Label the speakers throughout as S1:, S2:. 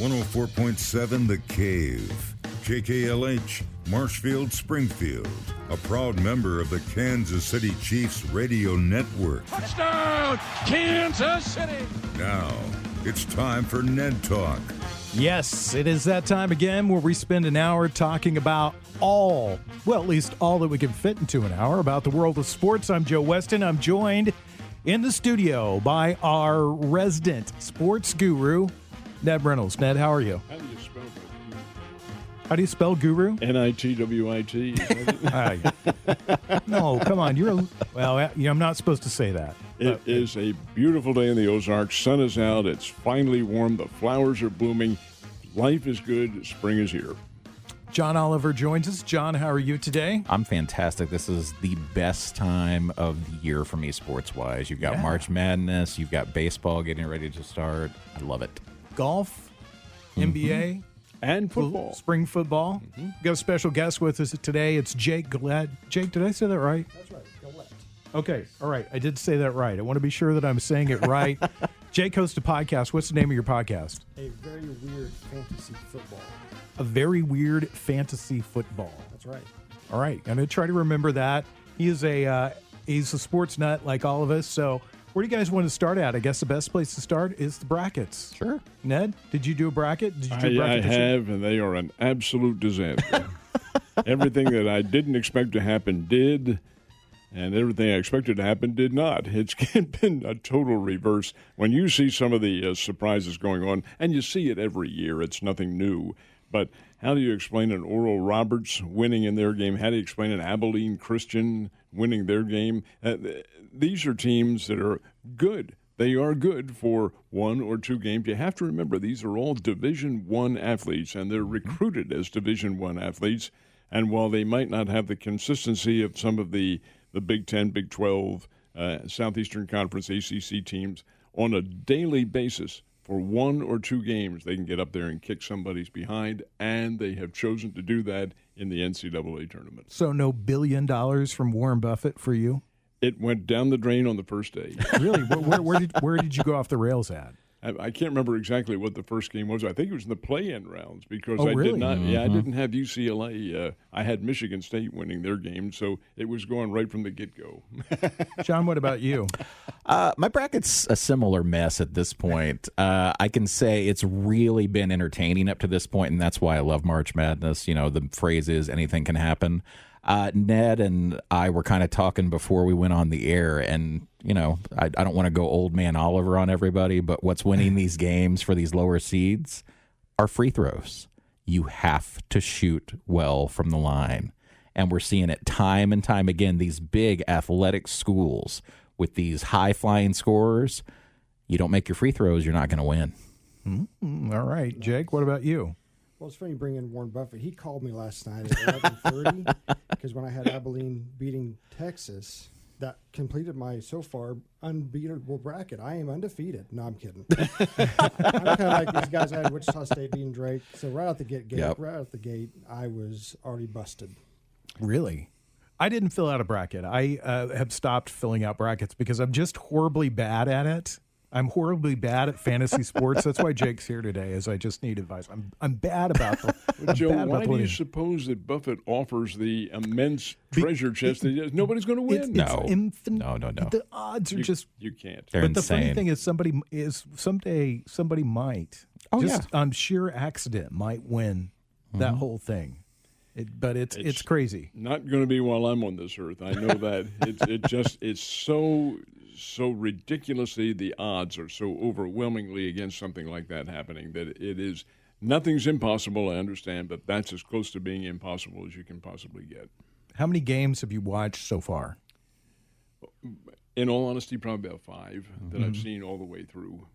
S1: 104.7 The Cave. KKLH, Marshfield, Springfield. A proud member of the Kansas City Chiefs radio network.
S2: Touchdown, Kansas City!
S1: Now, it's time for Ned Talk.
S3: Yes, it is that time again where we spend an hour talking about at least all that we can fit into an hour about the world of sports. I'm Joe Westen. I'm joined in the studio by our resident sports guru, Ned Reynolds. Ned, how are you?
S2: How do you spell that?
S3: How do you spell guru?
S2: N-I-T-W-I-T.
S3: No, come on. I'm not supposed to say that.
S2: It is a beautiful day in the Ozarks. Sun is out. It's finally warm. The flowers are blooming. Life is good. Spring is here.
S3: John Oliver joins us. John, how are you today?
S4: I'm fantastic. This is the best time of the year for me sports-wise. You've got March Madness. You've got baseball getting ready to start. I love it.
S3: Golf, NBA.
S2: And football.
S3: Spring football. We got a special guest with us today. It's Jake Gillette. Jake, did I say that right?
S5: That's right, Gillette.
S3: Okay, all right. I did say that right. I want to be sure that I'm saying it right. Jake hosts a podcast. What's the name of your podcast?
S5: A very weird fantasy football.
S3: A Very Weird Fantasy Football.
S5: That's right.
S3: All right. I'm going to try to remember that. He's a sports nut like all of us. So where do you guys want to start at? I guess the best place to start is the brackets.
S4: Sure.
S3: Ned, did you do a bracket? Did you do a bracket
S2: I have, and they are an absolute disaster. Everything that I didn't expect to happen did, and everything I expected to happen did not. It's been a total reverse. When you see some of the surprises going on, and you see it every year, it's nothing new. But how do you explain an Oral Roberts winning in their game? How do you explain an Abilene Christian winning their game? These are teams that are good. They are good for one or two games. You have to remember these are all Division I athletes, and they're recruited as Division I athletes. And while they might not have the consistency of some of the Big Ten, Big 12, Southeastern Conference, ACC teams, on a daily basis, for one or two games, they can get up there and kick somebody's behind, and they have chosen to do that in the NCAA tournament.
S3: So no $1 billion from Warren Buffett for you?
S2: It went down the drain on the first day.
S3: Really? Where did you go off the rails at?
S2: I can't remember exactly what the first game was. I think it was in the play-in rounds because
S3: really?
S2: did not. Yeah, I didn't have UCLA. I had Michigan State winning their game, so it was going right from the get-go.
S3: John, what about you?
S4: My bracket's a similar mess at this point. I can say it's really been entertaining up to this point, and that's why I love March Madness. You know, the phrase is anything can happen. Ned and I were kind of talking before we went on the air, and, you know, I don't want to go old man Oliver on everybody, but what's winning these games for these lower seeds are free throws. You have to shoot well from the line. And we're seeing it time and time again, these big athletic schools with these high-flying scorers. You don't make your free throws, you're not going to win.
S3: Mm-hmm. All right. Jake, what about you?
S5: Well, it's funny you bring in Warren Buffett. He called me last night at 11:30 because when I had Abilene beating Texas, that completed my so far unbeatable bracket. I am undefeated. No, I'm kidding. I'm kind of like these guys. I had Wichita State beating Drake, so right out the gate, I was already busted.
S3: Really? I didn't fill out a bracket. I have stopped filling out brackets because I'm just horribly bad at it. I'm horribly bad at fantasy sports. That's why Jake's here today, is I just need advice. I'm bad about them.
S2: Joe, why do you suppose that Buffett offers the immense treasure chest that nobody's going to win?
S3: No. No. The odds are
S2: you can't.
S4: They're
S3: but
S4: insane.
S3: The funny thing is someday somebody might, on sheer accident, might win that whole thing. But it's crazy.
S2: Not going to be while I'm on this earth. I know that. It's so ridiculously, the odds are so overwhelmingly against something like that happening that it is, nothing's impossible, I understand, but that's as close to being impossible as you can possibly get.
S3: How many games have you watched so far?
S2: In all honesty, probably about 5 that I've seen all the way through.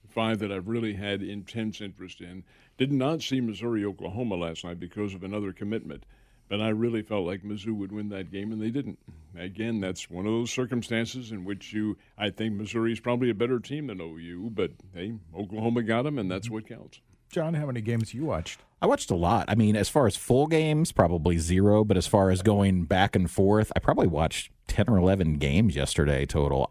S2: 5 that I've really had intense interest in. Did not see Missouri-Oklahoma last night because of another commitment. But I really felt like Mizzou would win that game, and they didn't. Again, that's one of those circumstances in which I think Missouri's probably a better team than OU, but, hey, Oklahoma got them, and that's what counts.
S3: John, how many games you watched?
S4: I watched a lot. I mean, as far as full games, probably 0, but as far as going back and forth, I probably watched 10 or 11 games yesterday total.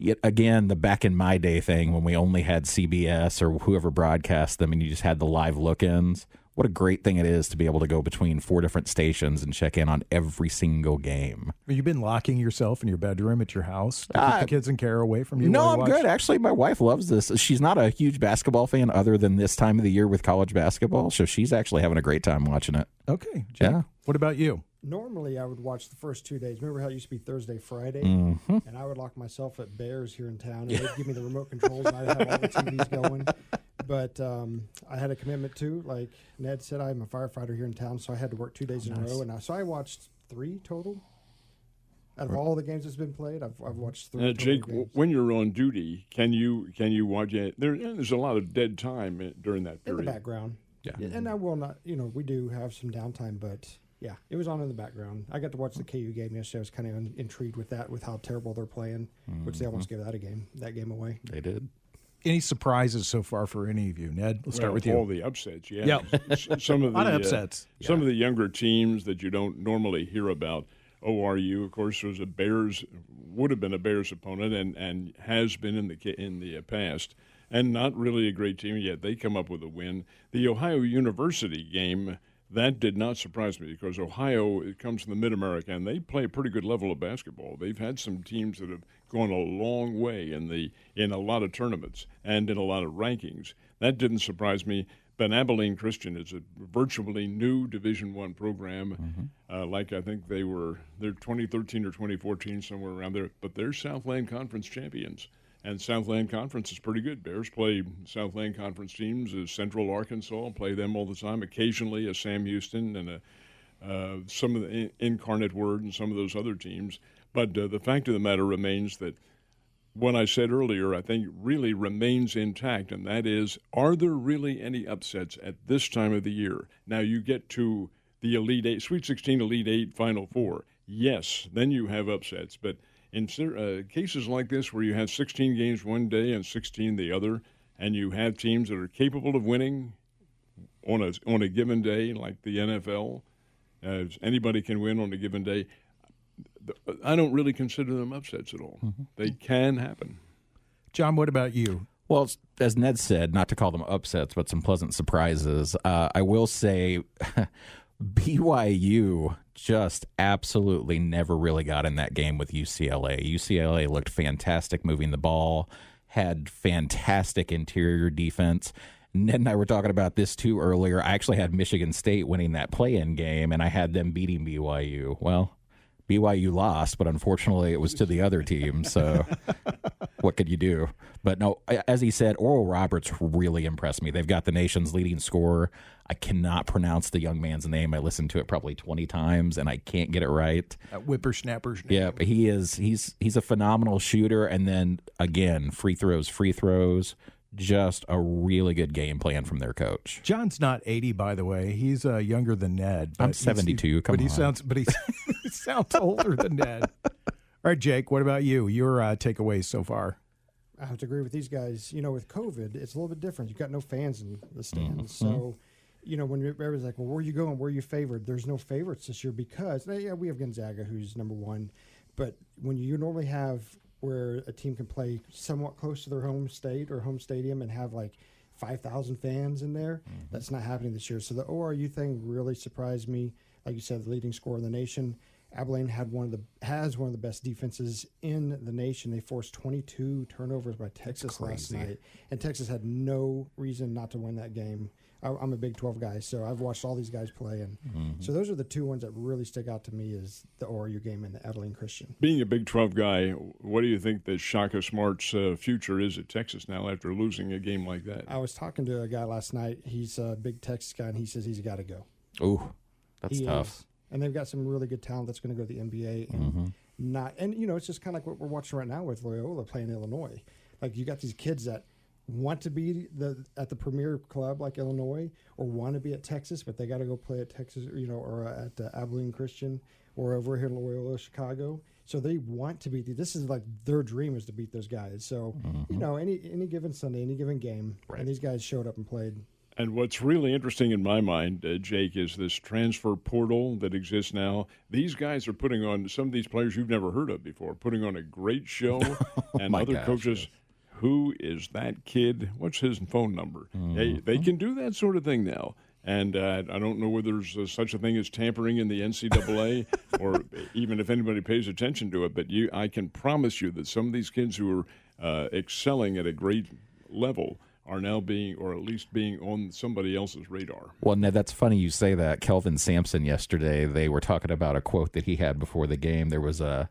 S4: yet again, the back in my day thing when we only had CBS or whoever broadcast them and you just had the live look-ins. What a great thing it is to be able to go between 4 different stations and check in on every single game.
S3: Have you been locking yourself in your bedroom at your house to keep the kids and care away from you?
S4: No,
S3: while
S4: I'm
S3: you
S4: good.
S3: watch?
S4: Actually, my wife loves this. She's not a huge basketball fan other than this time of the year with college basketball, so she's actually having a great time watching it.
S3: Okay. Jake,
S4: Yeah.
S3: What about you?
S5: Normally, I would watch the first 2 days. Remember how it used to be Thursday, Friday?
S4: Mm-hmm.
S5: And I would lock myself at Bears here in town, and they'd give me the remote controls, and I'd have all the TVs going. But I had a commitment too. Like Ned said, I'm a firefighter here in town, so I had to work 2 days in a row. And so I watched 3 total. Out of all the games that's been played, I've watched 3
S2: Jake,
S5: total games.
S2: when you're on duty, can you watch it? There's a lot of dead time during that
S5: In
S2: period.
S5: the background.
S4: Yeah.
S5: And I will not, we do have some downtime, but yeah, it was on in the background. I got to watch the KU game yesterday. I was kind of intrigued with that, with how terrible they're playing, which they almost gave that game away.
S4: They did.
S3: Any surprises so far for any of you? Ned, we'll start with you.
S2: All the upsets, yeah.
S3: Yeah.
S2: Some of
S3: A lot
S2: the
S3: of upsets.
S2: Some of the younger teams that you don't normally hear about. ORU, of course, would have been a Bears opponent and has been in the past, and not really a great team yet. They come up with a win. The Ohio University game, that did not surprise me because Ohio, it comes from the Mid-America, and they play a pretty good level of basketball. They've had some teams that have gone a long way in a lot of tournaments and in a lot of rankings. That didn't surprise me. But Abilene Christian is a virtually new Division I program. Like I think they're 2013 or 2014, somewhere around there. But they're Southland Conference champions. And Southland Conference is pretty good. Bears play Southland Conference teams as Central Arkansas, play them all the time, occasionally as Sam Houston and some of the Incarnate Word and some of those other teams. But the fact of the matter remains that what I said earlier, I think, really remains intact, and that is, are there really any upsets at this time of the year? Now, you get to the Elite Eight, Sweet 16, Elite Eight, Final Four. Yes, then you have upsets. But in cases like this where you have 16 games one day and 16 the other, and you have teams that are capable of winning on a given day, like the NFL, anybody can win on a given day, I don't really consider them upsets at all. They can happen.
S3: John, what about you?
S4: Well, as Ned said, not to call them upsets, but some pleasant surprises. I will say BYU just absolutely never really got in that game with UCLA. UCLA looked fantastic moving the ball, had fantastic interior defense. Ned and I were talking about this too earlier. I actually had Michigan State winning that play-in game, and I had them beating BYU. Well, BYU lost, but unfortunately it was to the other team, so what could you do? But no, as he said, Oral Roberts really impressed me. They've got the nation's leading scorer. I cannot pronounce the young man's name. I listened to it probably 20 times, and I can't get it right.
S3: Whippersnapper's name.
S4: Yeah, but he's a phenomenal shooter, and then, again, free throws. Just a really good game plan from their coach.
S3: John's not 80, by the way. He's younger than Ned.
S4: I'm 72. Come on.
S3: But he sounds older than Ned. All right, Jake, what about you? Your takeaways so far?
S5: I have to agree with these guys. With COVID, it's a little bit different. You've got no fans in the stands. So, when everybody's like, well, where are you going? Where are you favored? There's no favorites this year because, yeah, we have Gonzaga, who's number one. But when you normally have where a team can play somewhat close to their home state or home stadium and have like 5,000 fans in there, that's not happening this year. So the ORU thing really surprised me. Like you said, the leading scorer in the nation. Abilene has one of the best defenses in the nation. They forced 22 turnovers by Texas last night, and Texas had no reason not to win that game. I'm a Big 12 guy, so I've watched all these guys play, and so those are the two ones that really stick out to me: is the ORU game and the Abilene Christian.
S2: Being a Big 12 guy, what do you think that Shaka Smart's future is at Texas now after losing a game like that?
S5: I was talking to a guy last night. He's a big Texas guy, and he says he's got to go.
S4: Ooh, that's tough.
S5: And they've got some really good talent that's going to go to the NBA, and it's just kind of like what we're watching right now with Loyola playing Illinois. Like, you got these kids that want to be at the premier club like Illinois, or want to be at Texas, but they got to go play at Texas, or at Abilene Christian, or over here in Loyola, Chicago. So they want to beat this is like their dream is to beat those guys. So any given Sunday, any given game, and these guys showed up and played.
S2: And what's really interesting in my mind, Jake, is this transfer portal that exists now. These guys are putting on, some of these players you've never heard of before, putting on a great show. And other coaches, who is that kid? What's his phone number? They can do that sort of thing now. And I don't know whether there's such a thing as tampering in the NCAA or even if anybody pays attention to it. But I can promise you that some of these kids who are excelling at a great level are now being, or at least being on somebody else's radar.
S4: Well, Ned, that's funny you say that. Kelvin Sampson yesterday, they were talking about a quote that he had before the game. There was a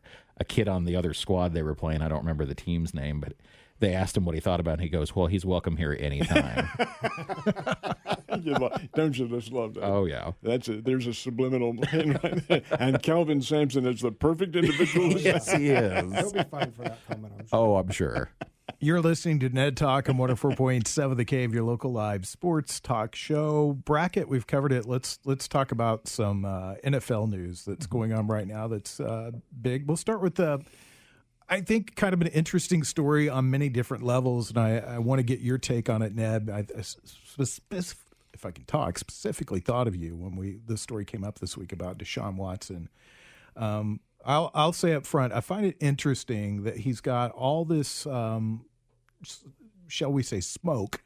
S4: kid on the other squad they were playing. I don't remember the team's name, but they asked him what he thought about it, and he goes, well, he's welcome here anytime.
S2: Don't you just love that?
S4: Oh, yeah.
S2: There's a subliminal right there. And Kelvin Sampson is the perfect individual.
S4: Yes, he is.
S5: He'll be fine for that comment, I'm sure.
S4: Oh, I'm sure.
S3: You're listening to Ned Talk on 104.7 The Cave, your local live sports talk show. Bracket, we've covered it. Let's talk about some NFL news that's going on right now that's big. We'll start with I think kind of an interesting story on many different levels, and I want to get your take on it, Ned. If I can talk, specifically thought of you when this story came up this week about Deshaun Watson. I'll say up front, I find it interesting that he's got all this, shall we say, smoke,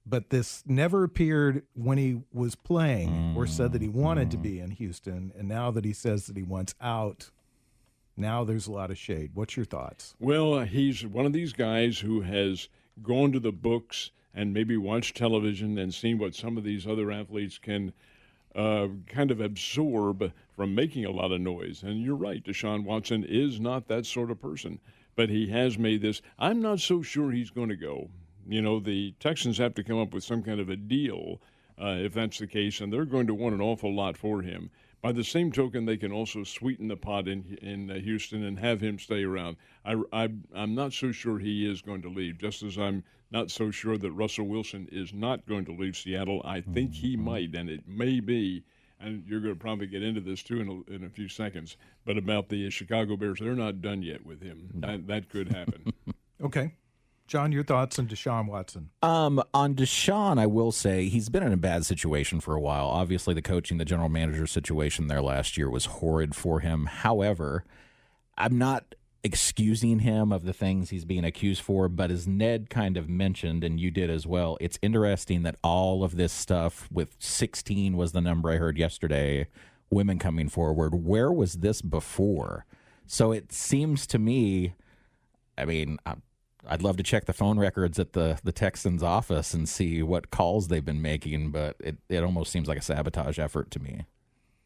S3: but this never appeared when he was playing or said that he wanted to be in Houston, and now that he says that he wants out, now there's a lot of shade. What's your thoughts?
S2: Well, he's one of these guys who has gone to the books and maybe watched television and seen what some of these other athletes can kind of absorb from making a lot of noise. And you're right, Deshaun Watson is not that sort of person, but he has made this. I'm not so sure he's going to go. You know, the Texans have to come up with some kind of a deal if that's the case, and they're going to want an awful lot for him. By the same token, they can also sweeten the pot in Houston and have him stay around. I'm not so sure he is going to leave, just as I'm not so sure that Russell Wilson is not going to leave Seattle. I think he might, and it may be, and you're going to probably get into this too in a few seconds, but about the Chicago Bears, they're not done yet with him. That could happen.
S3: Okay. John, your thoughts on Deshaun Watson?
S4: On Deshaun, I will say he's been in a bad situation for a while. Obviously, the coaching, the general manager situation there last year was horrid for him. However, I'm not excusing him of the things he's being accused for, but as Ned kind of mentioned, and you did as well, it's interesting that all of this stuff with 16 was the number I heard yesterday, women coming forward. Where was this before? So it seems to me, I mean, I'd love to check the phone records at the Texans' office and see what calls they've been making, but it almost seems like a sabotage effort to me.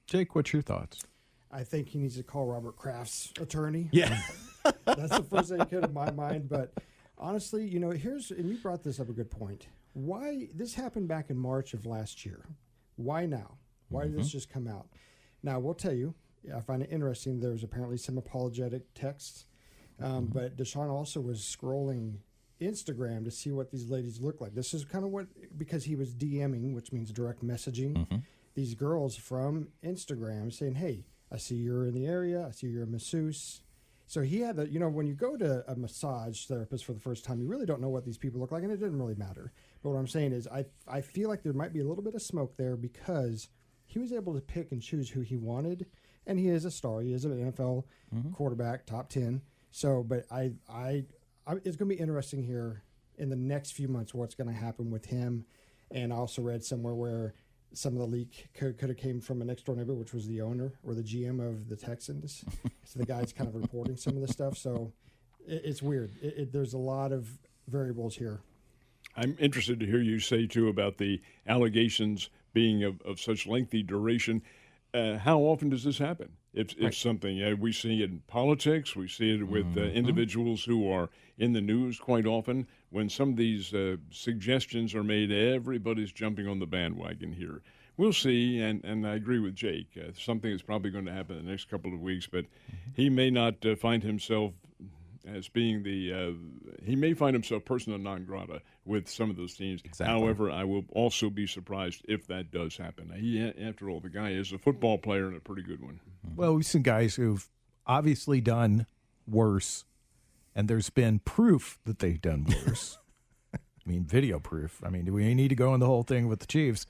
S3: Jake, what's your thoughts?
S5: I think he needs to call Robert Kraft's attorney.
S4: Yeah.
S5: That's the first thing that came to my mind. But honestly, you know, and you brought this up a good point. Why this happened back in March of last year? Why now? Why did this just come out? Now, we'll tell you, I find it interesting. There was apparently some apologetic texts. But Deshaun also was scrolling Instagram to see what these ladies look like. This is kind of because he was DMing, which means direct messaging, these girls from Instagram saying, hey, I see you're in the area. I see you're a masseuse. So he had when you go to a massage therapist for the first time, you really don't know what these people look like, and it didn't really matter. But what I'm saying is I feel like there might be a little bit of smoke there because he was able to pick and choose who he wanted, and he is a star. He is an NFL quarterback, top 10. So, but it's going to be interesting here in the next few months what's going to happen with him. And I also read somewhere where some of the leak could have came from a next door neighbor, which was the owner or the GM of the Texans. So the guy's kind of reporting some of this stuff. So it's weird. There's a lot of variables here.
S2: I'm interested to hear you say, too, about the allegations being of such lengthy duration. How often does this happen? It's something we see in politics. We see it with individuals who are in the news quite often. When some of these suggestions are made, everybody's jumping on the bandwagon here. We'll see, and I agree with Jake. Something is probably going to happen in the next couple of weeks, but he may not find himself as being he may find himself persona non grata with some of those teams.
S4: Exactly.
S2: However, I will also be surprised if that does happen. After all, the guy is a football player and a pretty good one.
S3: Well, we've seen guys who've obviously done worse, and there's been proof that they've done worse. I mean, video proof. I mean, do we need to go in the whole thing with the Chiefs?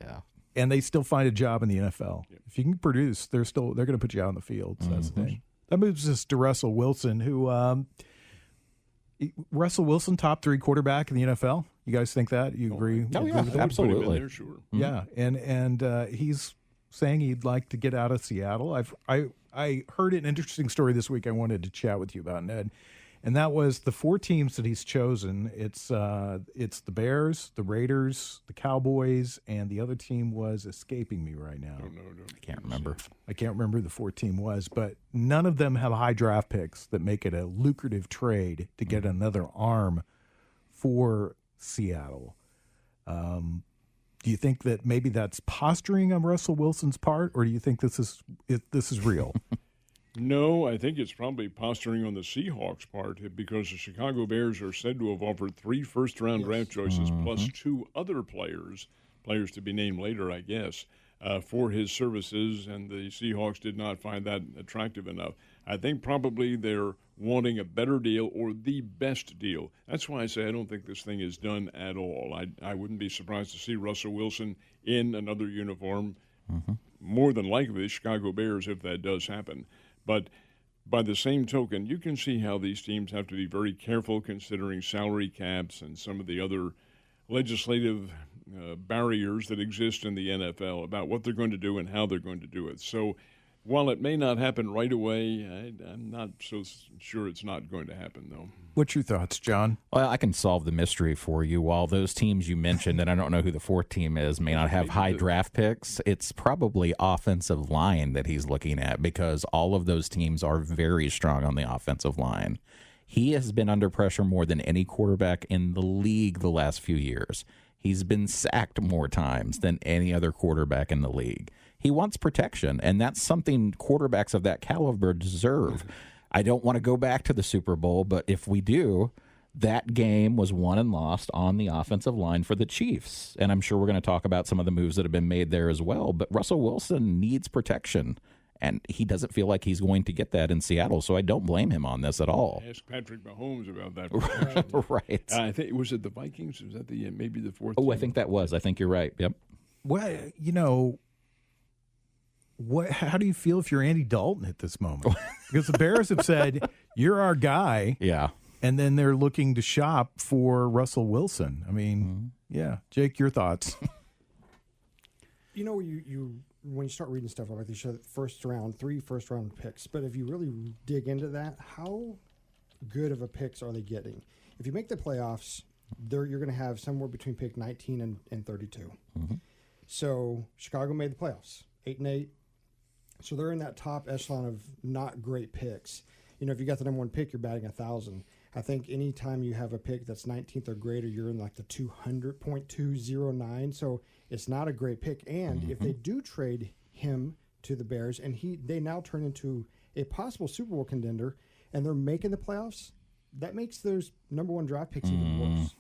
S4: Yeah.
S3: And they still find a job in the NFL. Yep. If you can produce, they're going to put you out on the field. So that's the thing. That moves us to Russell Wilson, who Russell Wilson, top 3 quarterback in the NFL. You guys think that? You agree?
S4: Oh,
S3: agree
S4: yeah,
S3: with that?
S4: absolutely.
S2: There, sure.
S3: Yeah, and he's saying he'd like to get out of Seattle. I heard an interesting story this week I wanted to chat with you about, Ned. And that was the 4 teams that he's chosen. It's the Bears, the Raiders, the Cowboys, and the other team was escaping me right now.
S2: No.
S4: I can't remember.
S3: I can't remember who the 4th team was, but none of them have high draft picks that make it a lucrative trade to get another arm for Seattle. Do you think that maybe that's posturing on Russell Wilson's part, or do you think this is real?
S2: No, I think it's probably posturing on the Seahawks' part because the Chicago Bears are said to have offered 3 first-round draft choices plus 2 other players to be named later, I guess, for his services, and the Seahawks did not find that attractive enough. I think probably they're wanting a better deal or the best deal. That's why I say I don't think this thing is done at all. I wouldn't be surprised to see Russell Wilson in another uniform, more than likely the Chicago Bears if that does happen. But by the same token, you can see how these teams have to be very careful considering salary caps and some of the other legislative barriers that exist in the NFL about what they're going to do and how they're going to do it. So while it may not happen right away, I'm not so sure it's not going to happen, though.
S3: What's your thoughts, John?
S4: Well, I can solve the mystery for you. While those teams you mentioned, and I don't know who the 4th team is, may not have high draft picks, it's probably offensive line that he's looking at because all of those teams are very strong on the offensive line. He has been under pressure more than any quarterback in the league the last few years. He's been sacked more times than any other quarterback in the league. He wants protection, and that's something quarterbacks of that caliber deserve. I don't want to go back to the Super Bowl, but if we do, that game was won and lost on the offensive line for the Chiefs. And I'm sure we're going to talk about some of the moves that have been made there as well. But Russell Wilson needs protection, and he doesn't feel like he's going to get that in Seattle, so I don't blame him on this at all.
S2: Ask Patrick Mahomes about that.
S4: Right.
S2: I think was it the Vikings? Was that maybe the 4th?
S4: Oh,
S2: team?
S4: I think that was. I think you're right. Yep.
S3: Well, how do you feel if you're Andy Dalton at this moment? Because the Bears have said, you're our guy.
S4: Yeah.
S3: And then they're looking to shop for Russell Wilson. I mean, yeah. Jake, your thoughts?
S5: You when you start reading stuff like they show 3 first round picks, but if you really dig into that, how good of a picks are they getting? If you make the playoffs, you're going to have somewhere between pick 19 and 32. So Chicago made the playoffs, 8-8. So they're in that top echelon of not great picks. If you got the number 1 pick, you're batting 1,000. I think anytime you have a pick that's 19th or greater, you're in like the 200.209. So it's not a great pick. And if they do trade him to the Bears and they now turn into a possible Super Bowl contender and they're making the playoffs, that makes those number 1 draft picks even worse.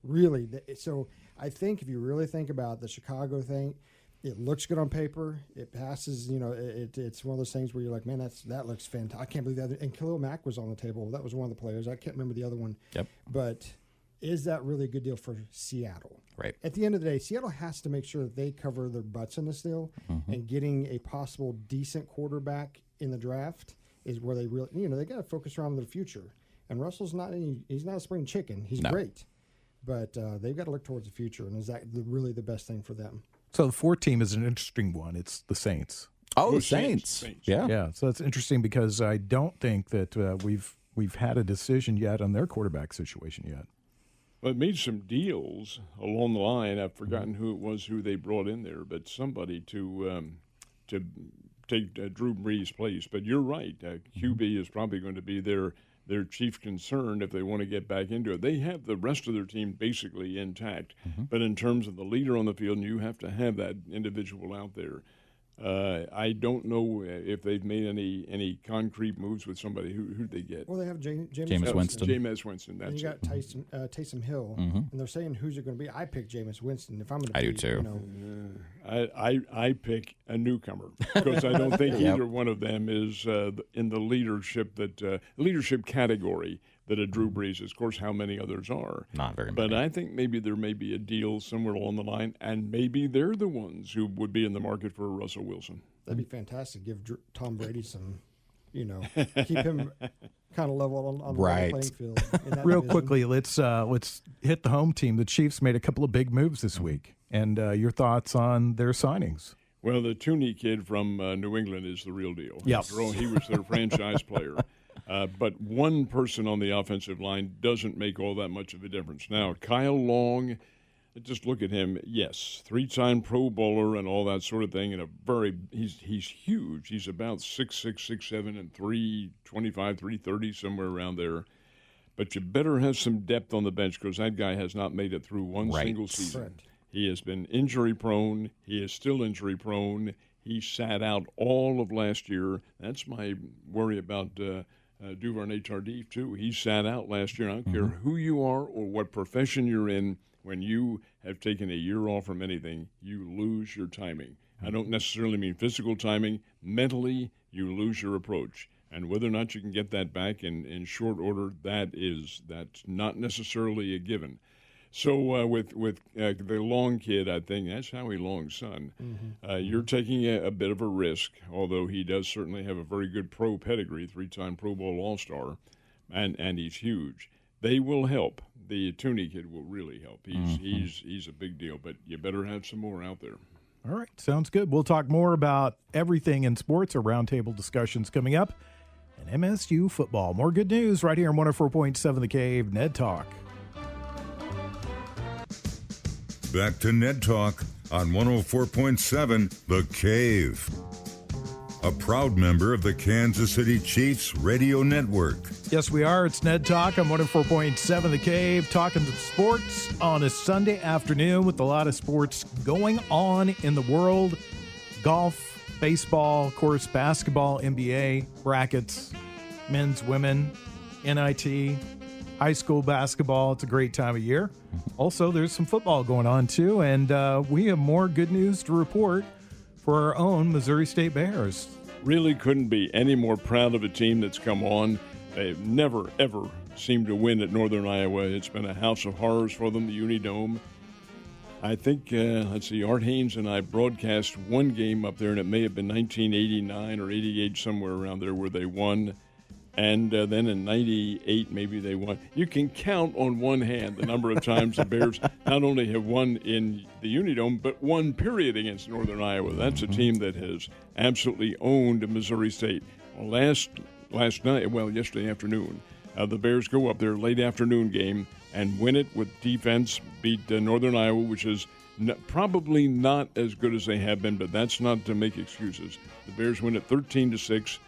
S5: Really. So I think if you really think about the Chicago thing, it looks good on paper. It passes, it's one of those things where you're like, man, that looks fantastic. I can't believe that. And Khalil Mack was on the table. That was one of the players. I can't remember the other one.
S4: Yep.
S5: But is that really a good deal for Seattle?
S4: Right.
S5: At the end of the day, Seattle has to make sure that they cover their butts in this deal, and getting a possible decent quarterback in the draft is where they really, they got to focus around their future. And Russell's he's not a spring chicken. He's great. But they've got to look towards the future, and is that really the best thing for them?
S3: So the 4th team is an interesting one. It's the Saints.
S4: Oh, the Saints. Yeah.
S3: Yeah, so that's interesting because I don't think that we've had a decision yet on their quarterback situation yet.
S2: Well, it made some deals along the line. I've forgotten who they brought in there, but somebody to take Drew Brees' place. But you're right. QB is probably going to be their chief concern if they want to get back into it. They have the rest of their team basically intact, but in terms of the leader on the field, you have to have that individual out there. I don't know if they've made any concrete moves with somebody. Who'd they get?
S5: Well, they have
S4: Jameis Winston.
S2: Jameis Winston. That's
S5: and you got Taysom Hill, and they're saying who's it going to be. I pick Jameis Winston. If I'm going to,
S4: I do too.
S2: I pick a newcomer because I don't think either one of them is in the leadership leadership category that a Drew Brees is. Of course, how many others are?
S4: Not very many.
S2: But I think maybe there may be a deal somewhere along the line, and maybe they're the ones who would be in the market for Russell Wilson.
S5: That'd be fantastic. Give Tom Brady some, keep him kind of level on the
S4: Right.
S5: playing field. in that
S3: Real
S5: division.
S3: quickly, let's hit the home team. The Chiefs made a couple of big moves this week, and your thoughts on their signings.
S2: Well, the Tooney kid from New England is the real deal.
S3: Yep.
S2: He was their franchise player. But one person on the offensive line doesn't make all that much of a difference. Now, Kyle Long, just look at him. Yes, 3-time Pro Bowler and all that sort of thing. And he's huge. He's about 6'6", 6'7", and 325, 330, somewhere around there. But you better have some depth on the bench because that guy has not made it through one
S4: Right.
S2: single season.
S5: Correct.
S2: He has been injury prone. He is still injury prone. He sat out all of last year. That's my worry about Duvernay-Tardif, too. He sat out last year. I don't care who you are or what profession you're in. When you have taken a year off from anything, you lose your timing. I don't necessarily mean physical timing. Mentally, you lose your approach. And whether or not you can get that back in short order, that's not necessarily a given. So with the Long kid, I think that's Howie Long's son. You're taking a bit of a risk, although he does certainly have a very good pro pedigree, 3-time Pro Bowl All-Star, and he's huge. They will help. The Tooney kid will really help. He's a big deal, but you better have some more out there.
S3: All right, sounds good. We'll talk more about everything in sports, our roundtable discussions coming up, and MSU football. More good news right here on 104.7 The Cave, Ned Talk.
S1: Back to Ned Talk on 104.7 The Cave. A proud member of the Kansas City Chiefs radio network.
S3: Yes, we are. It's Ned Talk on 104.7 The Cave, talking sports on a Sunday afternoon with a lot of sports going on in the world. Golf, baseball, of course, basketball, NBA, brackets, men's, women, NIT, high school basketball. It's a great time of year. Also, there's some football going on, too, and we have more good news to report for our own Missouri State Bears.
S2: Really couldn't be any more proud of a team that's come on. They've never, ever seemed to win at Northern Iowa. It's been a house of horrors for them, the Unidome. I think, Art Haynes and I broadcast one game up there, and it may have been 1989 or 88, somewhere around there, where they won. And then in 98, maybe they won. You can count on one hand the number of times the Bears not only have won in the Unidome, but won, period, against Northern Iowa. That's a team that has absolutely owned Missouri State. Well, yesterday afternoon, the Bears go up there, late afternoon game, and win it with defense, beat Northern Iowa, which is probably not as good as they have been, but that's not to make excuses. The Bears win it 13-6.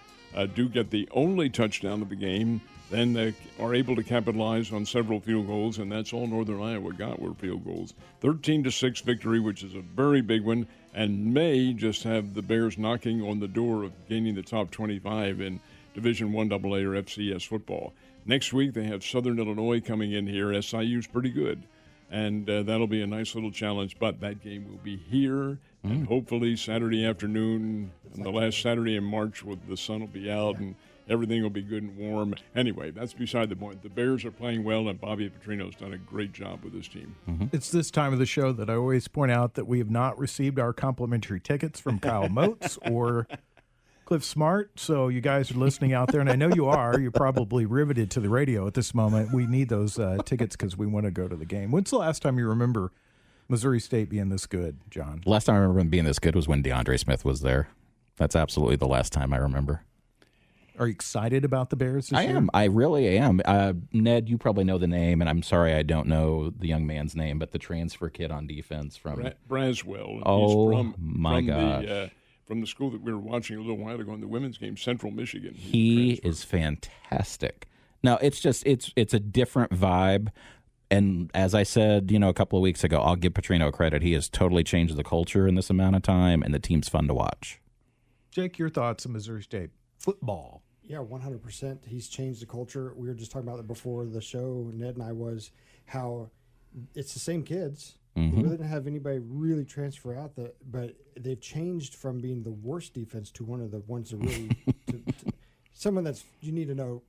S2: Do get the only touchdown of the game, then they are able to capitalize on several field goals, and that's all Northern Iowa got were field goals. 13-6 victory, which is a very big one, and may just have the Bears knocking on the door of gaining the top 25 in Division I AA or FCS football. Next week, they have Southern Illinois coming in here. SIU's pretty good, and that'll be a nice little challenge, but that game will be here. And hopefully Saturday afternoon, and the last Saturday in March, the sun will be out and everything will be good and warm. Anyway, that's beside the point. The Bears are playing well, and Bobby Petrino's done a great job with his team.
S3: It's this time of the show that I always point out that we have not received our complimentary tickets from Kyle Moats or Cliff Smart. So you guys are listening out there, and I know you are. You're probably riveted to the radio at this moment. We need those tickets because we want to go to the game. When's the last time you remember Missouri State being this good, John?
S4: Last time I remember them being this good was when DeAndre Smith was there. That's absolutely the last time I remember.
S3: Are you excited about the Bears this year?
S4: I am. I really am. Ned, you probably know the name, and I'm sorry I don't know the young man's name, but the transfer kid on defense from
S2: Braswell.
S4: Oh,
S2: He's
S4: my gosh.
S2: From the school that we were watching a little while ago in the women's game, Central Michigan.
S4: He is fantastic. Now, it's a different vibe. And as I said, a couple of weeks ago, I'll give Petrino credit. He has totally changed the culture in this amount of time, and the team's fun to watch.
S3: Jake, your thoughts on Missouri State football?
S5: Yeah, 100%. He's changed the culture. We were just talking about it before the show, Ned and I, was how it's the same kids. They really didn't have anybody really transfer out, but they've changed from being the worst defense to one of the ones that really someone that's you need to know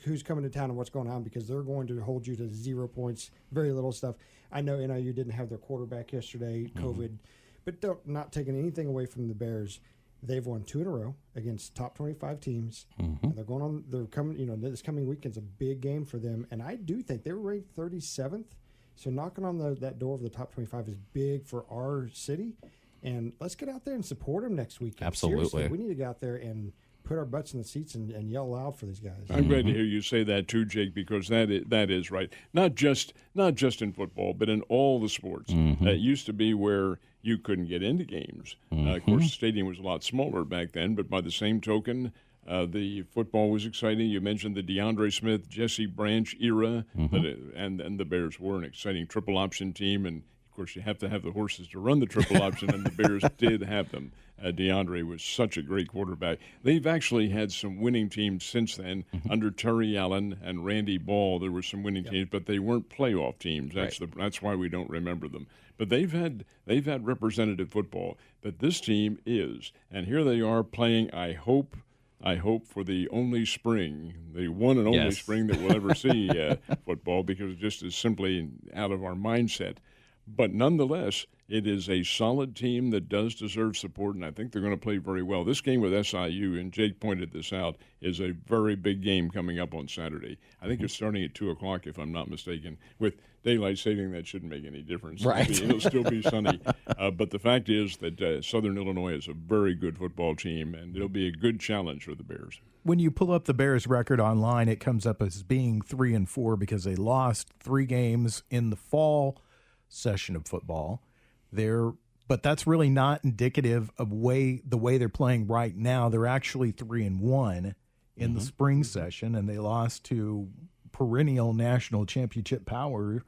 S5: who's coming to town and what's going on, because they're going to hold you to 0 points, very little stuff. I know NIU didn't have their quarterback yesterday, COVID, but not taking anything away from the Bears. They've won 2 in a row against top 25 teams. And they're coming, this coming weekend's a big game for them. And I do think they were ranked 37th. So knocking on that door of the top 25 is big for our city. And let's get out there and support them next weekend.
S4: Absolutely.
S5: Seriously, we need to get out there and put our butts in the seats and yell loud for these guys.
S2: I'm glad to hear you say that too, Jake, because that is right. Not just in football, but in all the sports. That used to be where you couldn't get into games. Of course, the stadium was a lot smaller back then, but by the same token, the football was exciting. You mentioned the DeAndre Smith, Jesse Branch era, and the Bears were an exciting triple option team. And of course, you have to have the horses to run the triple option, and the Bears did have them. DeAndre was such a great quarterback. They've actually had some winning teams since then. Under Terry Allen and Randy Ball, there were some winning teams, but they weren't playoff teams. That's why we don't remember them. But they've had representative football. But this team is, and here they are playing. I hope for the only spring, the one and only spring that we'll ever see football, because it just is simply out of our mindset. But nonetheless, it is a solid team that does deserve support, and I think they're going to play very well. This game with SIU, and Jake pointed this out, is a very big game coming up on Saturday. I think it's starting at 2 o'clock, if I'm not mistaken. With daylight saving, that shouldn't make any difference.
S4: Right.
S2: It'll still be sunny. But the fact is that Southern Illinois is a very good football team, and it'll be a good challenge for the Bears.
S3: When you pull up the Bears record online, it comes up as being 3-4 because they lost 3 games in the fall session of football. But that's really not indicative of the way they're playing right now. They're actually 3-1 in the spring session, and they lost to perennial national championship power.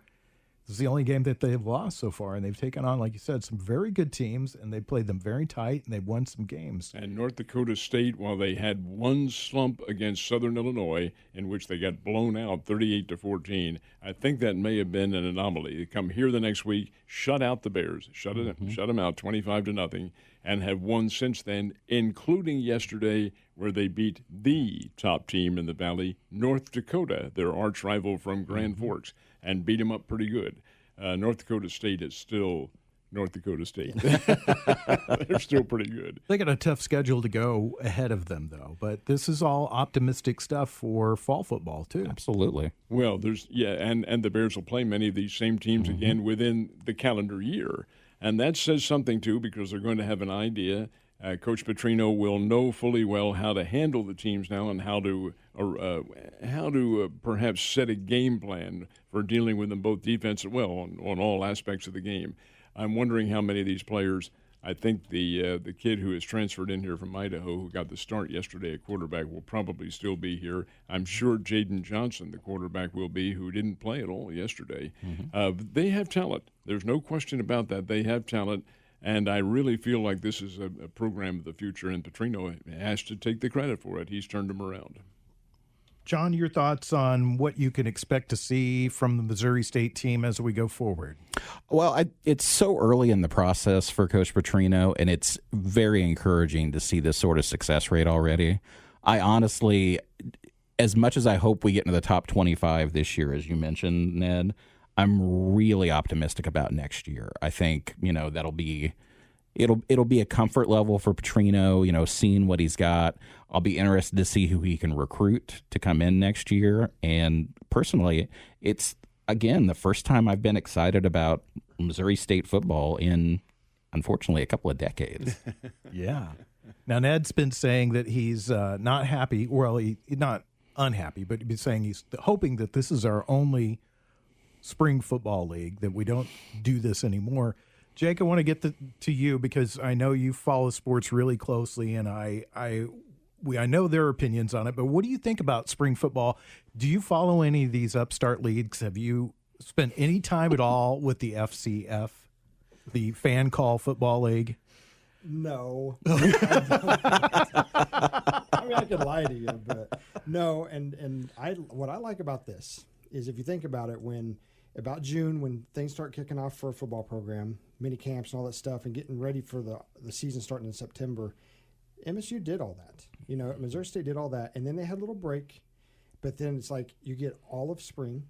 S3: This is the only game that they've lost so far, and they've taken on, like you said, some very good teams, and they played them very tight, and they've won some games.
S2: And North Dakota State, while they had one slump against Southern Illinois, in which they got blown out 38-14, I think that may have been an anomaly. They come here the next week, shut out the Bears, shut them out 25-0, and have won since then, including yesterday, where they beat the top team in the Valley, North Dakota, their arch rival from Grand Forks, and beat them up pretty good. North Dakota State is still North Dakota State. They're still pretty good.
S3: They got a tough schedule to go ahead of them, though. But this is all optimistic stuff for fall football, too.
S4: Absolutely.
S2: Well, and the Bears will play many of these same teams again within the calendar year. And that says something, too, because they're going to have an idea. Coach Petrino will know fully well how to handle the teams now and how to perhaps set a game plan for dealing with them both defensive, on all aspects of the game. I'm wondering how many of these players. I think the kid who is transferred in here from Idaho, who got the start yesterday at quarterback, will probably still be here. I'm sure Jaden Johnson, the quarterback, will be, who didn't play at all yesterday. They have talent. There's no question about that. They have talent. And I really feel like this is a program of the future, and Petrino has to take the credit for it. He's turned them around.
S3: John, your thoughts on what you can expect to see from the Missouri State team as we go forward?
S4: Well, it's so early in the process for Coach Petrino, and it's very encouraging to see this sort of success rate already. I honestly, as much as I hope we get into the top 25 this year, as you mentioned, Ned, I'm really optimistic about next year. I think, that'll be it'll be a comfort level for Petrino, seeing what he's got. I'll be interested to see who he can recruit to come in next year. And personally, it's, again, the first time I've been excited about Missouri State football in, unfortunately, a couple of decades.
S3: Yeah. Now, Ned's been saying that he's not happy. Well, he's not unhappy, but he's been saying he's hoping that this is our only spring football league, that we don't do this anymore. Jake, I want to get to you because I know you follow sports really closely, and I know their opinions on it, but what do you think about spring football? Do you follow any of these upstart leagues? Have you spent any time at all with the FCF, the Fan Call Football League?
S5: No. I mean, I could lie to you, but no. And what I like about this is, if you think about it, about June, when things start kicking off for a football program, mini camps and all that stuff, and getting ready for the season starting in September, MSU did all that. Missouri State did all that, and then they had a little break, but then it's like you get all of spring,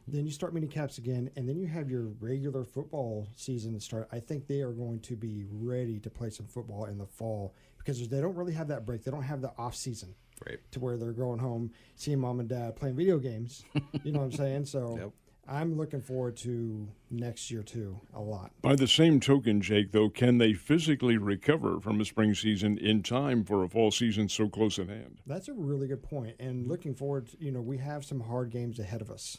S5: then you start mini caps again, and then you have your regular football season to start. I think they are going to be ready to play some football in the fall because they don't really have that break. They don't have the off season.
S4: Right.
S5: To where they're going home, seeing mom and dad playing video games. You know what I'm saying? So
S4: Yep.
S5: I'm looking forward to next year, too, a lot.
S2: By the same token, Jake, though, can they physically recover from a spring season in time for a fall season so close at hand?
S5: That's a really good point. And looking forward, we have some hard games ahead of us.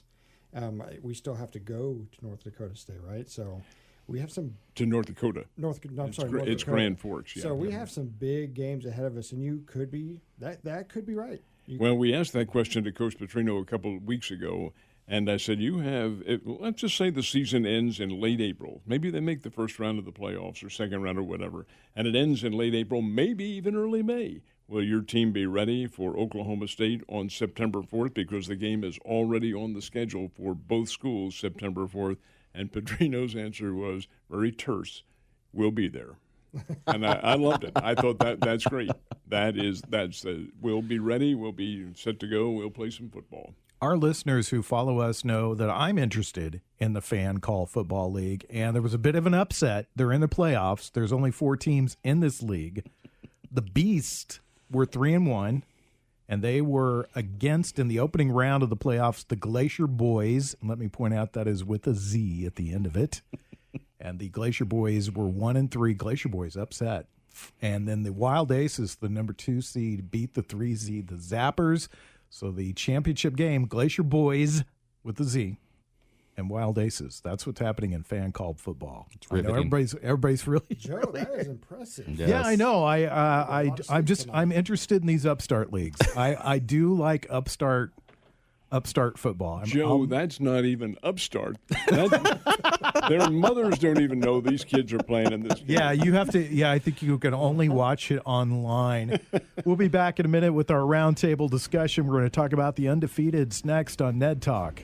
S5: We still have to go to North Dakota State, right? So we have some
S2: To North Dakota.
S5: North
S2: It's
S5: Dakota.
S2: Grand Forks, yeah.
S5: So we have some big games ahead of us, and you could be that could be right.
S2: Well, we asked that question to Coach Petrino a couple of weeks ago, and I said, let's just say the season ends in late April. Maybe they make the first round of the playoffs or second round or whatever, and it ends in late April, maybe even early May. Will your team be ready for Oklahoma State on September 4th? Because the game is already on the schedule for both schools September 4th. And Petrino's answer was very terse. We'll be there. And I loved it. I thought that's great. We'll be ready. We'll be set to go. We'll play some football.
S3: Our listeners who follow us know that I'm interested in the Fan Call Football League, and there was a bit of an upset. They're in the playoffs. There's only 4 teams in this league. The Beast were 3-1, and they were against, in the opening round of the playoffs, the Glacier Boys. And let me point out that is with a Z at the end of it. And the Glacier Boys were 1-3. Glacier Boys upset. And then the Wild Aces, the number 2 seed, beat the 3 seed, the Zappers. So the championship game, Glacier Boys with a Z and Wild Aces. That's what's happening in Fan Called Football. I know everybody's really
S5: Joe, that is impressive.
S4: Yes.
S3: Yeah, I know. I'm interested in these upstart leagues. I do like upstart football.
S2: Joe, that's not even upstart. Their mothers don't even know these kids are playing in this game.
S3: Yeah, you have to. Yeah, I think you can only watch it online. We'll be back in a minute with our roundtable discussion. We're going to talk about the undefeateds next on Ned Talk.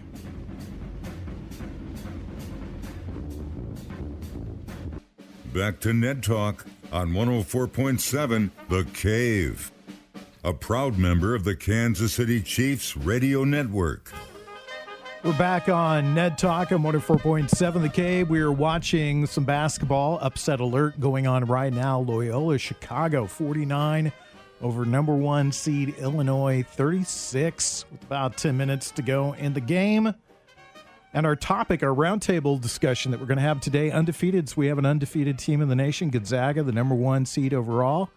S1: Back to Ned Talk on 104.7 The Cave, a proud member of the Kansas City Chiefs radio network.
S3: We're back on Ned Talk on 104.7 The Cave. We are watching some basketball. Upset alert going on right now. Loyola Chicago 49 over number 1 seed Illinois 36 with about 10 minutes to go in the game. And our topic, our roundtable discussion that we're going to have today, undefeateds. We have an undefeated team in the nation, Gonzaga, the number 1 seed overall,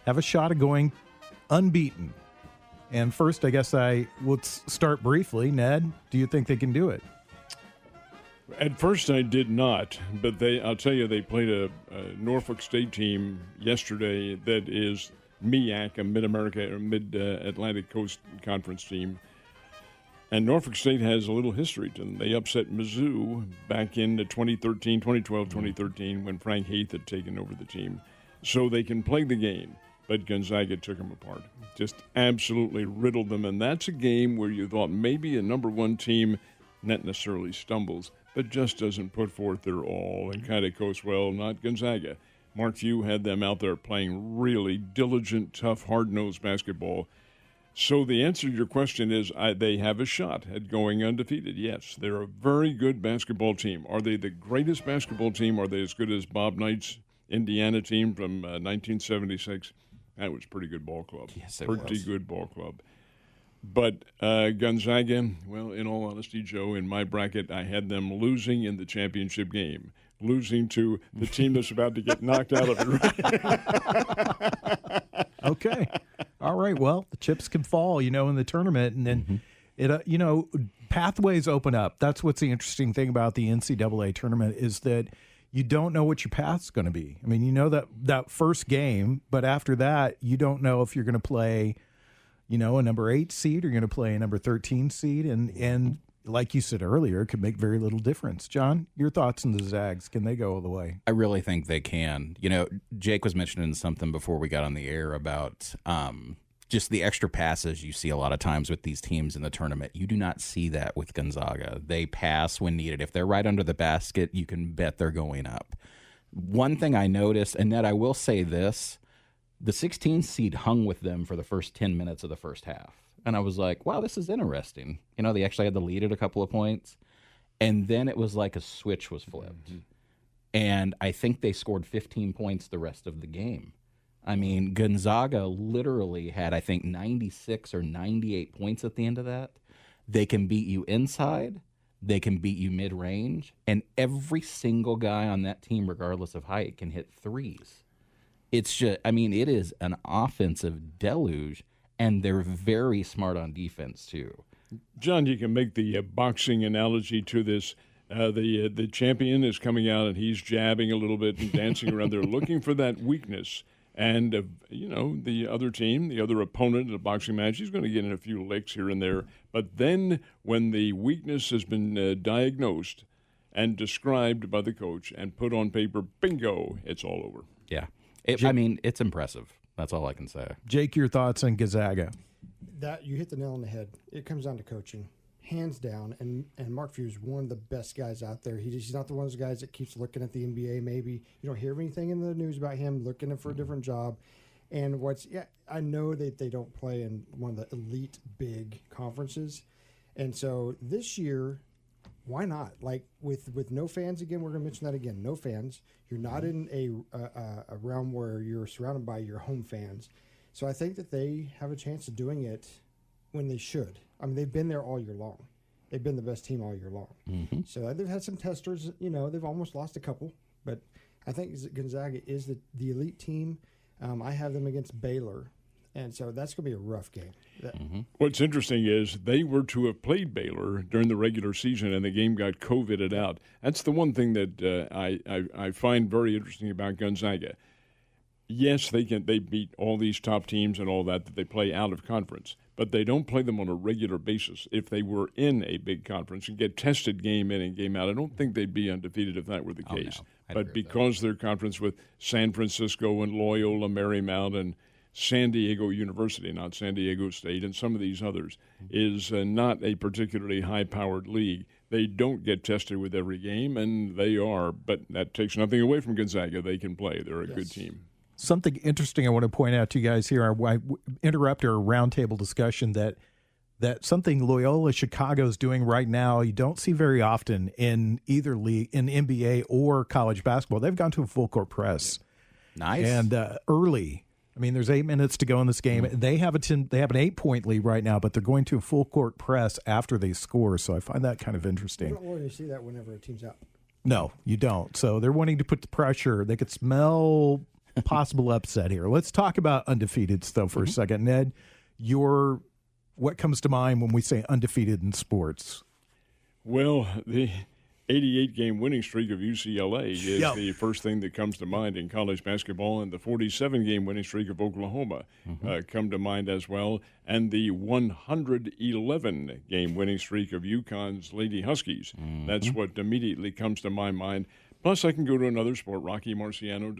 S3: have a shot of going unbeaten. And first, I guess let's start briefly. Ned, do you think they can do it?
S2: At first, I did not, but I'll tell you, they played a Norfolk State team yesterday that is MEAC, a Mid-America or Mid-Atlantic Coast Conference team. And Norfolk State has a little history to them. They upset Mizzou back in 2013 when Frank Haith had taken over the team. So they can play the game, but Gonzaga took them apart. Just absolutely riddled them. And that's a game where you thought maybe a number 1 team not necessarily stumbles, but just doesn't put forth their all and kind of goes, well, not Gonzaga. Mark Few had them out there playing really diligent, tough, hard-nosed basketball. So the answer to your question is they have a shot at going undefeated. Yes, they're a very good basketball team. Are they the greatest basketball team? Are they as good as Bob Knight's Indiana team from 1976? That was a pretty good ball club.
S4: Yes, it
S2: pretty
S4: was.
S2: good ball club. But Gonzaga, well, in all honesty, Joe, in my bracket, I had them losing in the championship game, losing to the team that's about to get knocked out of it.
S3: Okay. All right. Well, the chips can fall, in the tournament, and then pathways open up. That's what's the interesting thing about the NCAA tournament is that you don't know what your path's going to be. I mean, that first game, but after that, you don't know if you're going to play, a number 8 seed or you're going to play a number 13 seed, and like you said earlier, it could make very little difference. John, your thoughts on the Zags? Can they go all the way?
S4: I really think they can. Jake was mentioning something before we got on the air about just the extra passes you see a lot of times with these teams in the tournament. You do not see that with Gonzaga. They pass when needed. If they're right under the basket, you can bet they're going up. One thing I noticed, and Ned, I will say this, The 16 seed hung with them for the first 10 minutes of the first half. And I was like, wow, this is interesting. They actually had the lead at a couple of points. And then it was like a switch was flipped. And I think they scored 15 points the rest of the game. I mean, Gonzaga literally had, I think, 96 or 98 points at the end of that. They can beat you inside. They can beat you mid-range. And every single guy on that team, regardless of height, can hit threes. It's just, I mean, it is an offensive deluge, and they're very smart on defense, too.
S2: John, you can make the boxing analogy to this. The champion is coming out, and he's jabbing a little bit and dancing around there, looking for that weakness. And, the other team, the other opponent in a boxing match, he's going to get in a few licks here and there. But then when the weakness has been diagnosed and described by the coach and put on paper, bingo, it's all over.
S4: Yeah. It's impressive. That's all I can say.
S3: Jake, your thoughts on Gonzaga?
S5: That you hit the nail on the head. It comes down to coaching, hands down. And Mark Few's one of the best guys out there. He's not the one of those guys that keeps looking at the NBA. Maybe you don't hear anything in the news about him looking for a different job. And I know that they don't play in one of the elite big conferences, and so this year, why not? Like with no fans again, we're going to mention that again. No fans. You're not in a realm where you're surrounded by your home fans. So I think that they have a chance of doing it when they should. I mean, they've been there all year long. They've been the best team all year long. Mm-hmm. So they've had some testers. They've almost lost a couple, but I think Gonzaga is the elite team. I have them against Baylor, and so that's going to be a rough game.
S2: What's interesting is they were to have played Baylor during the regular season, and the game got COVIDed out. That's the one thing that I find very interesting about Gonzaga. Yes, they beat all these top teams and all that they play out of conference, but they don't play them on a regular basis. If they were in a big conference and get tested game in and game out, I don't think they'd be undefeated if that were the case.
S4: No,
S2: but because their conference with San Francisco and Loyola Marymount and San Diego University, not San Diego State, and some of these others, is not a particularly high-powered league. They don't get tested with every game, and they are. But that takes nothing away from Gonzaga. They can play. They're a good team.
S3: Something interesting I want to point out to you guys here. I interrupt our roundtable discussion that something Loyola Chicago is doing right now you don't see very often in either league, in NBA or college basketball. They've gone to a full court press.
S4: Nice.
S3: And early. I mean, there's 8 minutes to go in this game. They have an 8-point lead right now, but they're going to a full court press after they score. So I find that kind of interesting.
S5: You don't really see that whenever a team's out.
S3: No, you don't. So they're wanting to put the pressure. They could smell possible upset here. Let's talk about undefeateds, though, for a second. Ned, what comes to mind when we say undefeated in sports?
S2: Well, the 88-game winning streak of UCLA is the first thing that comes to mind in college basketball, and the 47-game winning streak of Oklahoma come to mind as well, and the 111-game winning streak of UConn's Lady Huskies. That's what immediately comes to my mind. Plus, I can go to another sport. Rocky Marciano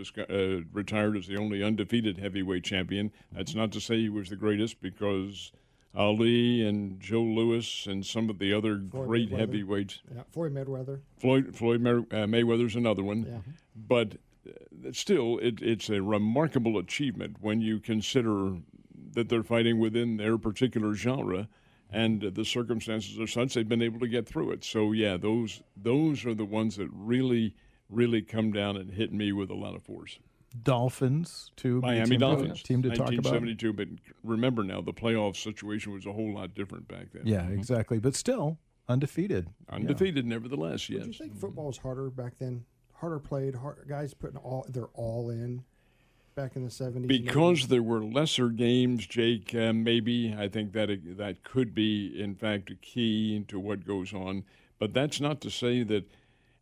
S2: retired as the only undefeated heavyweight champion. That's not to say he was the greatest, because Ali and Joe Louis and some of the other great heavyweights.
S5: Yeah, Floyd Mayweather.
S2: Floyd Mayweather's another one.
S5: Yeah.
S2: But still, it's a remarkable achievement when you consider that they're fighting within their particular genre, and the circumstances are such they've been able to get through it. So, yeah, those are the ones that really come down and hit me with a lot of force.
S3: Dolphins, too.
S2: Miami Dolphins.
S3: Team to talk about.
S2: 1972, but remember now, the playoff situation was a whole lot different back then.
S3: Yeah, exactly. But still, undefeated.
S2: Undefeated, nevertheless, yes.
S5: Do you think football was harder back then? Harder played, guys putting their all in back in the 70s?
S2: Because there were lesser games, Jake, maybe. I think that could be, in fact, a key to what goes on. But that's not to say that,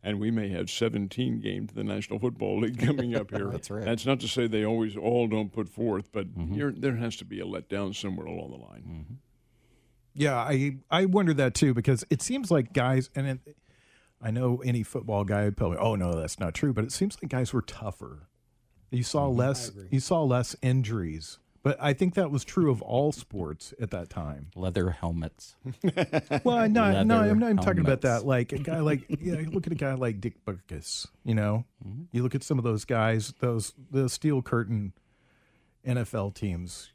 S2: and we may have 17 games to the National Football League coming up here.
S4: That's right.
S2: That's not to say they always all don't put forth, but there has to be a letdown somewhere along the line.
S3: Yeah, I wonder that too, because it seems like guys, and I know any football guy would probably, oh no, that's not true, but it seems like guys were tougher. You saw less injuries. But I think that was true of all sports at that time.
S4: Leather helmets.
S3: Well, I'm not even talking about that. Like a guy look at a guy like Dick Butkus, you know? You look at some of those guys, the Steel Curtain NFL teams,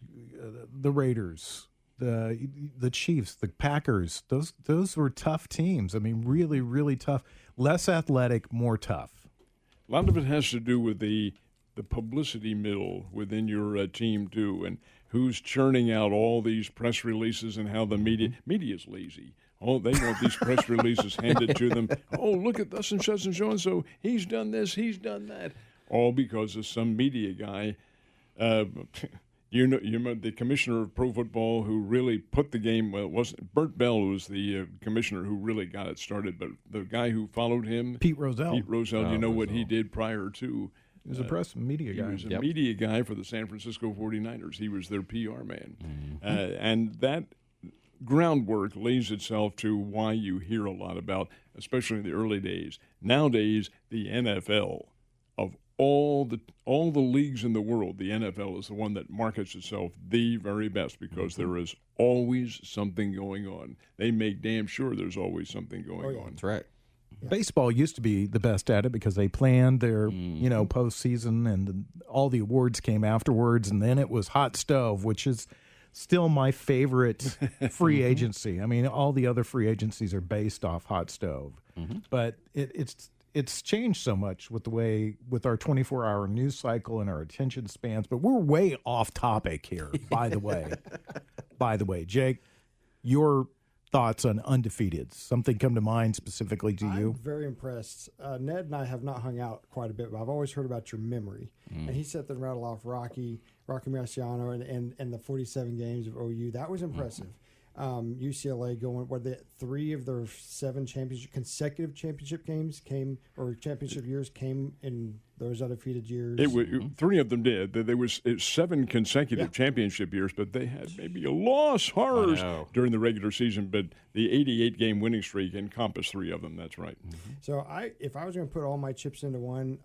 S3: the Raiders, the Chiefs, the Packers. Those were tough teams. I mean, really, really tough. Less athletic, more tough.
S2: A lot of it has to do with the publicity mill within your team too, and who's churning out all these press releases and how the media's lazy. Oh, they want these press releases handed to them. Oh, look at thus and such and so and so. He's done this. He's done that. All because of some media guy. You know the commissioner of pro football who really put the game. Well, it wasn't Bert Bell who was the commissioner who really got it started, but the guy who followed him,
S3: Pete Rozelle.
S2: You know what he did prior to.
S3: He was a press media guy.
S2: He was a media guy for the San Francisco 49ers. He was their PR man, and that groundwork lays itself to why you hear a lot about, especially in the early days. Nowadays, the NFL, of all the leagues in the world, the NFL is the one that markets itself the very best because there is always something going on. They make damn sure there's always something going on.
S4: That's right.
S3: Baseball used to be the best at it because they planned their, postseason, and all the awards came afterwards, and then it was hot stove, which is still my favorite free agency. I mean, all the other free agencies are based off hot stove, but it's changed so much with our 24-hour news cycle and our attention spans. But we're way off topic here, by the way. By the way, Jake, your thoughts on undefeated? Something come to mind specifically to you?
S5: I'm very impressed. Ned and I have not hung out quite a bit, but I've always heard about your memory. And he sat there and rattled off Rocky Marciano and the 47 games of OU. That was impressive. UCLA going, 3 of their 7 consecutive championship games championship years came in those undefeated years.
S2: 3 of them did. There was 7 consecutive championship years, but they had maybe a loss, horrors, during the regular season. But the 88-game winning streak encompassed 3 of them. That's right.
S5: So if I was going to put all my chips into one,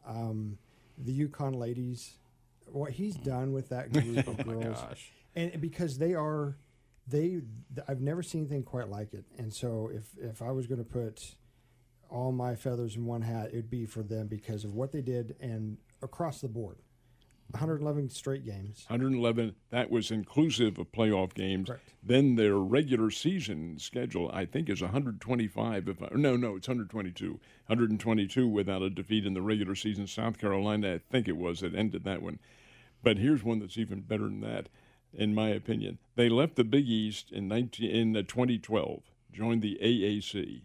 S5: the UConn ladies, what he's done with that group of girls, and because I've never seen anything quite like it. And so if I was going to put all my feathers in one hat, it would be for them because of what they did and across the board. 111 straight games. 111,
S2: that was inclusive of playoff games.
S5: Correct.
S2: Then their regular season schedule, I think, is 125. It's 122. 122 without a defeat in the regular season. South Carolina, I think it was, that ended that one. But here's one that's even better than that, in my opinion. They left the Big East in 2012, joined the AAC,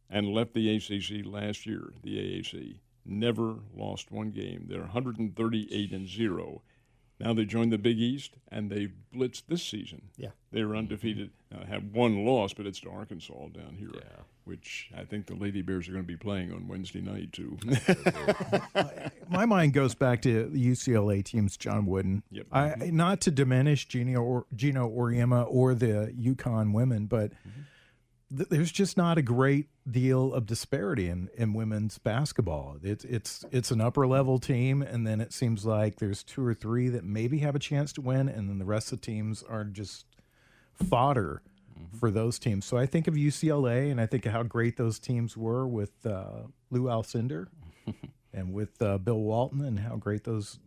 S2: and left the ACC last year, the AAC. Never lost one game. They're 138-0. Now they joined the Big East, and they've blitzed this season.
S5: Yeah.
S2: They were undefeated. Now, have one loss, but it's to Arkansas down here, which I think the Lady Bears are going to be playing on Wednesday night, too.
S3: My mind goes back to the UCLA teams, John Wooden.
S2: Yep.
S3: Not to diminish Gino Auriemma or the UConn women, but there's just not a great deal of disparity in women's basketball. It's an upper level team, and then it seems like there's 2 or 3 that maybe have a chance to win, and then the rest of the teams are just fodder for those teams. So I think of UCLA, and I think of how great those teams were with Lou Alcindor and with Bill Walton, and how great those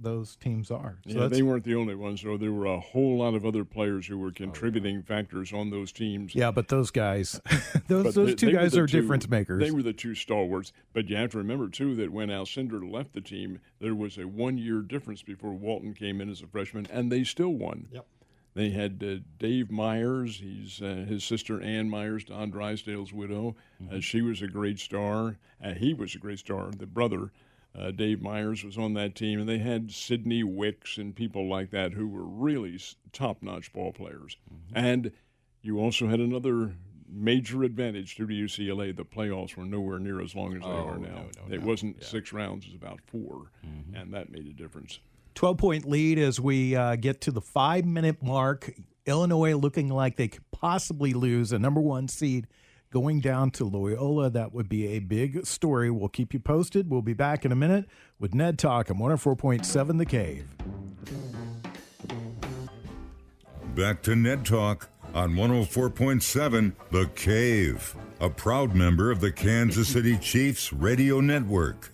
S3: teams are. So
S2: they weren't the only ones, though. There were a whole lot of other players who were contributing factors on those teams.
S3: Yeah, but those guys, those 2 guys are difference makers.
S2: They were the 2 stalwarts. But you have to remember, too, that when Alcindor left the team, there was a 1-year difference before Walton came in as a freshman, and they still won.
S5: Yep.
S2: They had Dave Myers. He's his sister Ann Myers, Don Drysdale's widow. She was a great star. He was a great star. The brother, Dave Myers, was on that team, and they had Sidney Wicks and people like that who were really top-notch ball players. And you also had another major advantage to UCLA. The playoffs were nowhere near as long as they are now. It wasn't 6 rounds; it was about 4, and that made a difference.
S3: 12-point lead as we get to the 5-minute mark. Illinois looking like they could possibly lose a number 1 seed going down to Loyola. That would be a big story. We'll keep you posted. We'll be back in a minute with Ned Talk on 104.7 The Cave.
S1: Back to Ned Talk on 104.7 The Cave, a proud member of the Kansas City Chiefs radio network.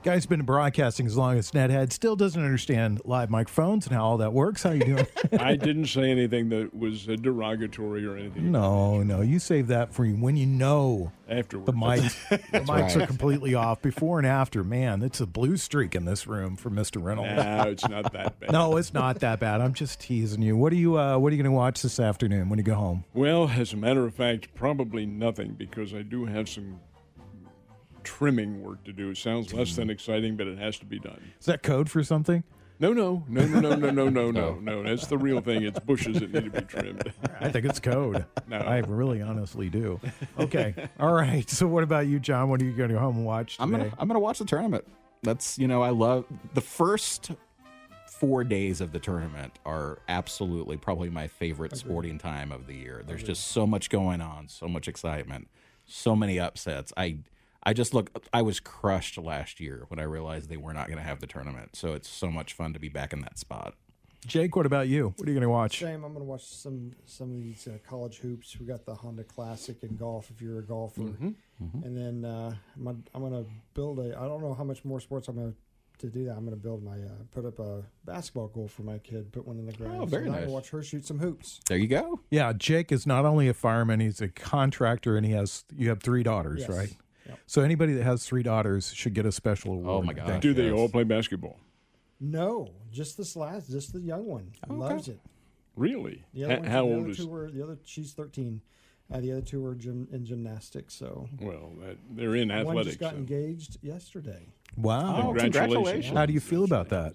S3: Guy's been broadcasting as long as Ned had. Still doesn't understand live microphones and how all that works. How you doing?
S2: I didn't say anything that was derogatory or anything.
S3: No. You save that for when you know
S2: Afterwards.
S3: the mics
S4: right.
S3: are completely off. Before and after, man, it's a blue streak in this room for Mr. Reynolds.
S2: No, it's not that bad.
S3: No, it's not that bad. I'm just teasing you. What are you going to watch this afternoon when you go home?
S2: Well, as a matter of fact, probably nothing, because I do have some trimming work to do. It sounds less than exciting, but it has to be done.
S3: Is that code for something?
S2: No. That's the real thing. It's bushes that need to be trimmed.
S3: I think it's code.
S2: No.
S3: I really honestly do. Okay. All right. So what about you, John? What are you going to go home and watch today?
S4: I'm gonna watch the tournament. That's I love the first 4 days of the tournament are absolutely probably my favorite sporting time of the year. There's just so much going on, so much excitement, so many upsets. I was crushed last year when I realized they were not going to have the tournament. So it's so much fun to be back in that spot.
S3: Jake, what about you? What are you going to watch?
S5: Same. I'm going to watch some of these college hoops. We got the Honda Classic in golf if you're a golfer, and then I'm going to build I don't know how much more sports I'm going to do that. I'm going to build put up a basketball goal for my kid. Put one in the ground.
S4: Oh, very
S5: I'm
S4: nice.
S5: going to watch her shoot some hoops.
S4: There you go.
S3: Yeah, Jake is not only a fireman, he's a contractor, and you have 3 daughters,
S5: Yes.
S3: right?
S5: Yep.
S3: So anybody that has 3 daughters should get a special award.
S4: Oh, my gosh.
S2: Do they
S4: Yes.
S2: all play basketball?
S5: No, just the young one loves it.
S2: Really?
S5: The other
S2: How
S5: the
S2: old
S5: other
S2: is?
S5: two she's 13. The other two are in gymnastics. So
S2: Well, they're in
S5: one
S2: athletics.
S5: just got
S2: so.
S5: engaged yesterday.
S3: Wow.
S4: Oh, congratulations.
S3: How do you feel about that?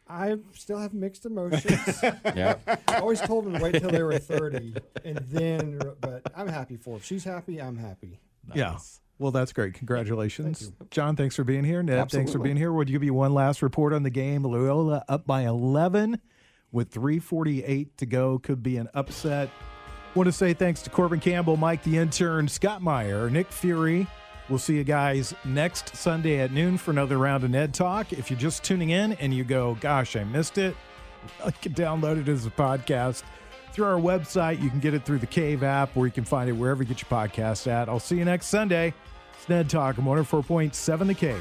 S5: I still have mixed emotions.
S4: Yeah.
S5: I always told them to wait till they were 30, and then. But I'm happy for her. If she's happy, I'm happy.
S3: Yeah. Well, that's great. Congratulations.
S5: Thank
S3: John, thanks for being here. Ned, thanks for
S4: Absolutely.
S3: being here. We'll give you one last report on the game. Loyola up by 11 with 3:48 to go. Could be an upset. Want to say thanks to Corbin Campbell, Mike the intern, Scott Meyer, Nick Fury. We'll see you guys next Sunday at noon for another round of Ned Talk. If you're just tuning in and you go, gosh, I missed it, you can download it as a podcast through our website. You can get it through the Cave app, or you can find it wherever you get your podcasts at. I'll see you next Sunday. It's Ned Talk on 104.7 The Cave.